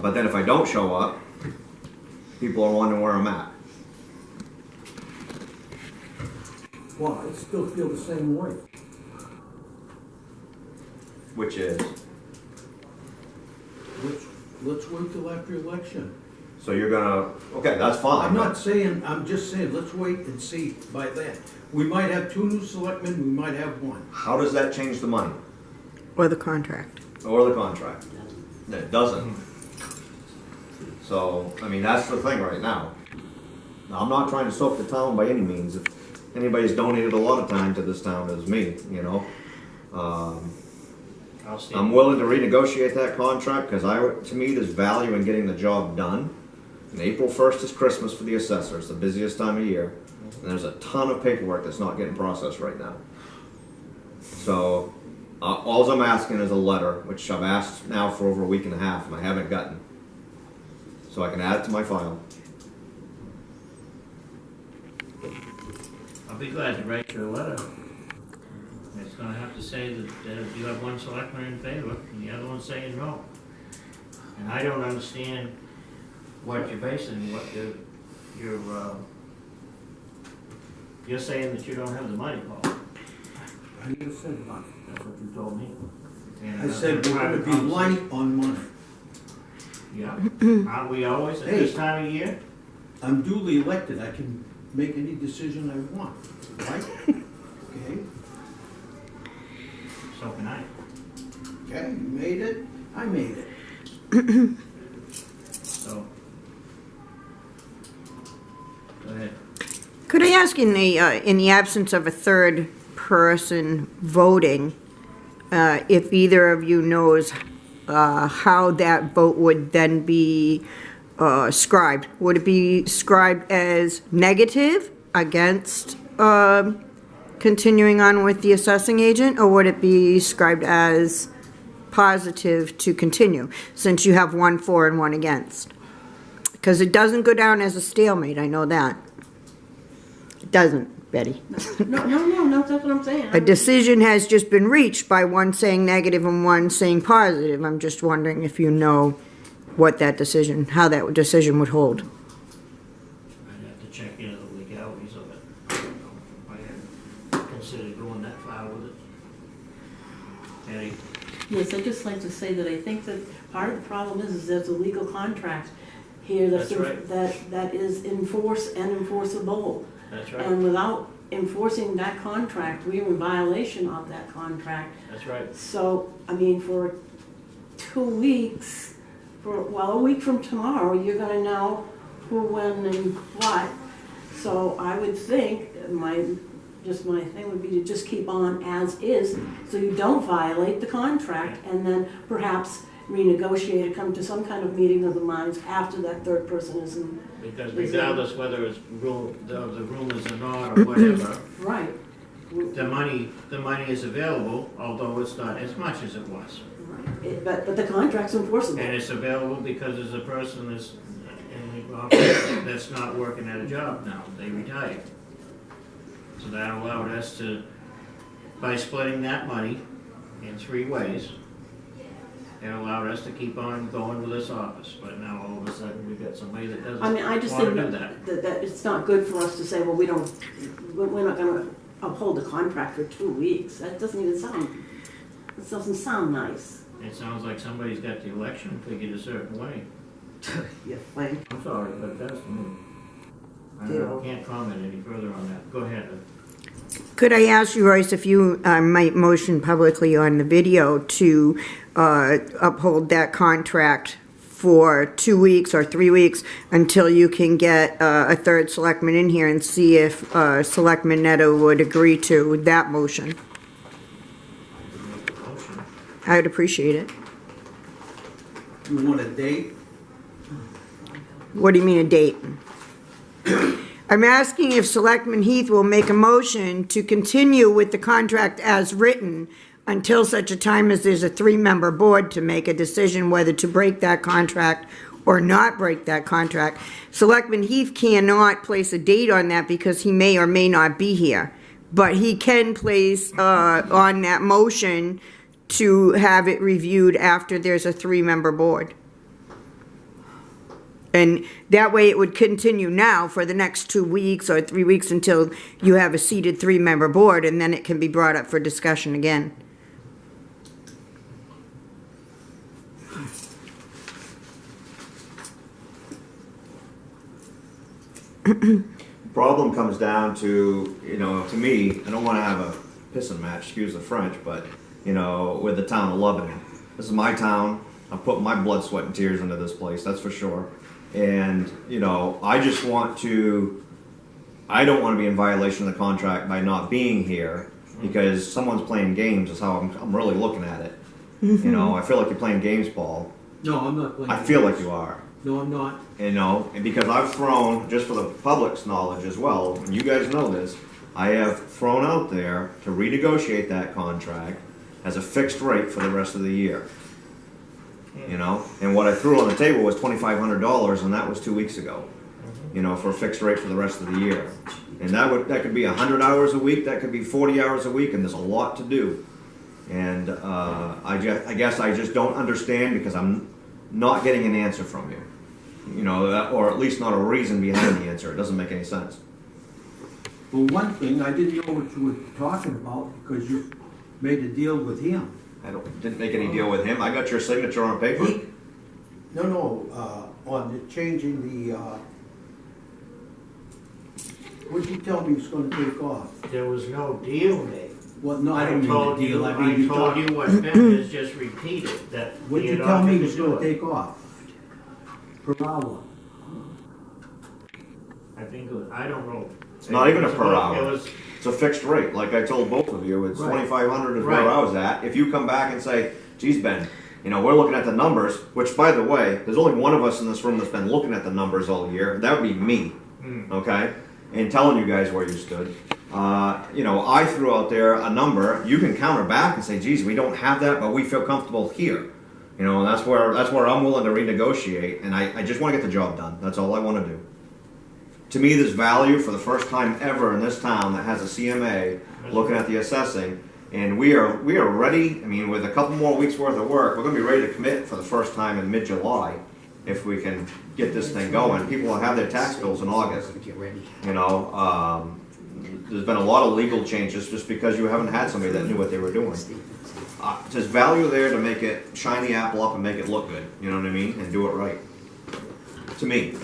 but then if I don't show up, people are wondering where I'm at. Well, I still feel the same way. Which is, Let's wait till after election. so you're gonna, okay, that's fine. I'm not saying, I'm just saying, let's wait and see by then. We might have 2 new selectmen, we might have 1. How does that change the money Or the contract. or the contract? It doesn't. So, I mean, that's the thing right now. Now, I'm not trying to soak the town by any means. If anybody's donated a lot of time to this town, it's me, you know. I'm willing to renegotiate that contract because to me, there's value in getting the job done. And April 1st is Christmas for the assessors, the busiest time of year. And there's a ton of paperwork that's not getting processed right now. So, all I'm asking is a letter, which I've asked now for over a week and a half, and I haven't gotten. So I can add it to my file. I'll be glad to write you a letter. It's gonna have to say that you have 1 selectman in favor and the other one saying no. And I don't understand what you're basing, what you're saying that you don't have the money, Paul. I never said money. That's what you told me. And I said we're gonna be light on money. Yeah, aren't we always at this time of year? I'm duly elected, I can make any decision I want, right? Okay, So can I. okay, you made it, I made it. So. Go ahead. Could I ask, in the absence of a third person voting, if either of you knows how that vote would then be scribed? Would it be scribed as negative against continuing on with the assessing agent, or would it be scribed as positive to continue, since you have 1 for and 1 against? Because it doesn't go down as a stalemate, I know that. It doesn't, Betty. No, that's what I'm saying. A decision has just been reached by 1 saying negative and 1 saying positive. I'm just wondering if you know what that decision, how that decision would hold. I'd have to check into the legalities of it. I don't know if I had considered going that far with it. Eddie? Yes, I'd just like to say that I think that part of the problem is there's a legal contract here That's right. that is enforced and enforceable. That's right. And without enforcing that contract, we are in violation of that contract. That's right. So, I mean, for 2 weeks, a week from tomorrow, you're gonna know who, when, and what. So I would think, my thing would be to just keep on as is, so you don't violate the contract, and then perhaps renegotiate or come to some kind of meeting of the minds after that third person is in. Because regardless whether it's the rumors or not, or whatever, Right. the money is available, although it's not as much as it was. Right. But the contract's enforceable. And it's available because there's a person that's not working at a job now, they retired. So that allowed us to, by splitting that money in 3 ways, it allowed us to keep on going with this office. But now all of a sudden we've got somebody that doesn't I mean, I just want think to do that. that it's not good for us to say, well, we're not gonna uphold the contract for 2 weeks. That doesn't sound nice. It sounds like somebody's got the election figured a certain way. You think? I'm sorry, but it does to me. I can't comment any further on that. Go ahead. Could I ask you, Royce, if you might motion publicly on the video to uphold that contract for 2 weeks or 3 weeks until you can get a third selectman in here and see if Selectman Nadeau would agree to that motion? I would appreciate it. You want a date? What do you mean a date? I'm asking if Selectman Heath will make a motion to continue with the contract as written until such a time as there's a 3-member board to make a decision whether to break that contract or not break that contract. Selectman Heath cannot place a date on that because he may or may not be here. But he can place on that motion to have it reviewed after there's a 3-member board. And that way it would continue now for the next 2 weeks or 3 weeks until you have a seated 3-member board, and then it can be brought up for discussion again. Problem comes down to, to me, I don't want to have a pissing match, excuse the French, but, with the town of Lebanon. This is my town. I put my blood, sweat, and tears into this place, that's for sure. And, I just want to, I don't want to be in violation of the contract by not being here because someone's playing games is how I'm really looking at it. I feel like you're playing games, Paul. No, I'm not playing. I feel like you are. No, I'm not. And because I've thrown, just for the public's knowledge as well, and you guys know this, I have thrown out there to renegotiate that contract as a fixed rate for the rest of the year. And what I threw on the table was $2,500, and that was 2 weeks ago. For a fixed rate for the rest of the year. And that could be 100 hours a week, that could be 40 hours a week, and there's a lot to do. And I guess I just don't understand because I'm not getting an answer from you. Or at least not a reason behind the answer. It doesn't make any sense. Well, one thing, I didn't know what you were talking about because you made a deal with him. Didn't make any deal with him. I got your signature on paper. On the changing the, what'd you tell me he was gonna take off? There was no deal made. Well, no, I don't mean told the deal, you, I mean you told talked. you what Ben has just repeated, that What'd he you had tell me offered he to was do gonna it. take off? Per hour. I think it was, I don't know. It's not even a per It hour. was, It's a fixed rate. Like I told both of you, it's Right. $2,500 is Right. where I was at. If you come back and say, geez, Ben, we're looking at the numbers, which by the way, there's only one of us in this room that's been looking at the numbers all year. That would be me. Okay? And telling you guys where you stood. I threw out there a number. You can counter back and say, geez, we don't have that, but we feel comfortable here. And that's where I'm willing to renegotiate, and I just want to get the job done. That's all I want to do. To me, there's value for the first time ever in this town that has a CMA looking at the assessing, and we are ready. With a couple more weeks worth of work, we're going to be ready to commit for the first time in mid-July if we can get this thing going. People will have their tax bills in August. There's been a lot of legal changes just because you haven't had somebody that knew what they were doing. There's value there to make it shine the apple up and make it look good. You know what I mean? And do it right. To me.